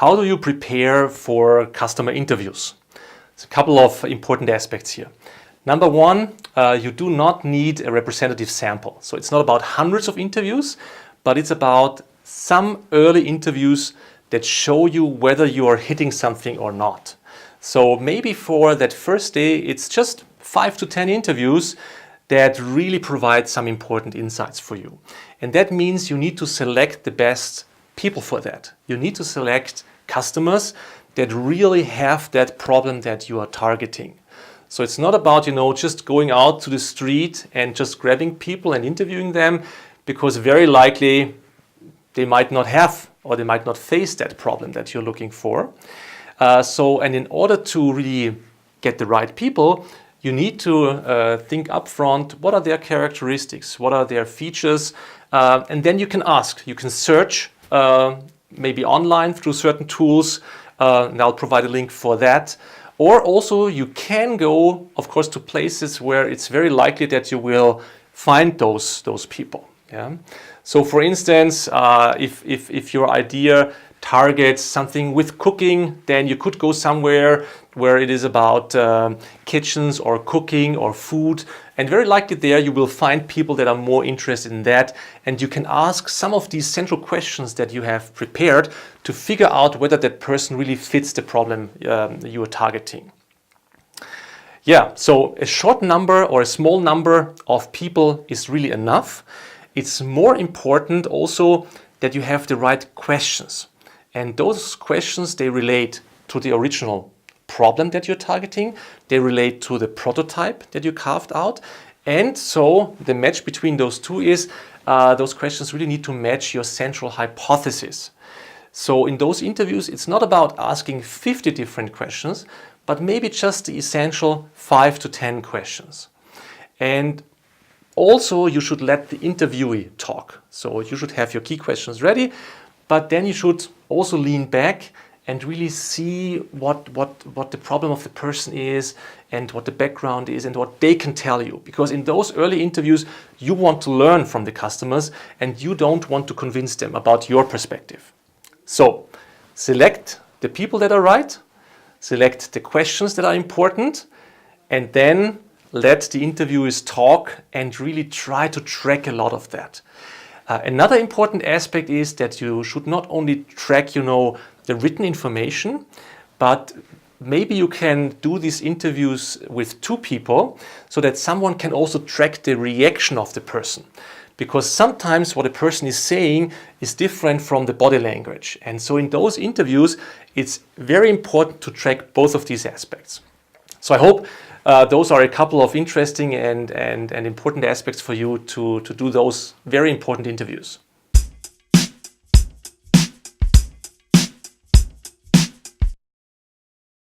how do you prepare for customer interviews? There's a couple of important aspects here. Number one, you do not need a representative sample. So it's not about hundreds of interviews, but it's about some early interviews that show you whether you are hitting something or not. So maybe for that first day, it's just 5 to 10 interviews that really provide some important insights for you. And that means you need to select the best people for that. You need to select customers that really have that problem that you are targeting. So it's not about, just going out to the street and just grabbing people and interviewing them, because very likely they might not have or they might not face that problem that you're looking for. And in order to really get the right people, you need to think upfront, what are their characteristics, what are their features, and then you can ask, you can search maybe online through certain tools, and I'll provide a link for that. Or also you can go, of course, to places where it's very likely that you will find those people. Yeah? So for instance, if your idea targets something with cooking, then you could go somewhere where it is about kitchens or cooking or food. And very likely there you will find people that are more interested in that. And you can ask some of these central questions that you have prepared to figure out whether that person really fits the problem you are targeting. Yeah, so a short number or a small number of people is really enough. It's more important also that you have the right questions. And those questions, they relate to the original problem that you're targeting. They relate to the prototype that you carved out. And so the match between those two is those questions really need to match your central hypothesis. So in those interviews, it's not about asking 50 different questions, but maybe just the essential 5 to 10 questions. And also you should let the interviewee talk. So you should have your key questions ready, but then you should also lean back and really see what the problem of the person is and what the background is and what they can tell you. Because in those early interviews, you want to learn from the customers and you don't want to convince them about your perspective. So select the people that are right, select the questions that are important, and then let the interviewers talk and really try to track a lot of that. Another important aspect is that you should not only track, the written information, but maybe you can do these interviews with 2 people so that someone can also track the reaction of the person. Because sometimes what a person is saying is different from the body language. And so in those interviews, it's very important to track both of these aspects. So I hope those are a couple of interesting and important aspects for you to do those very important interviews.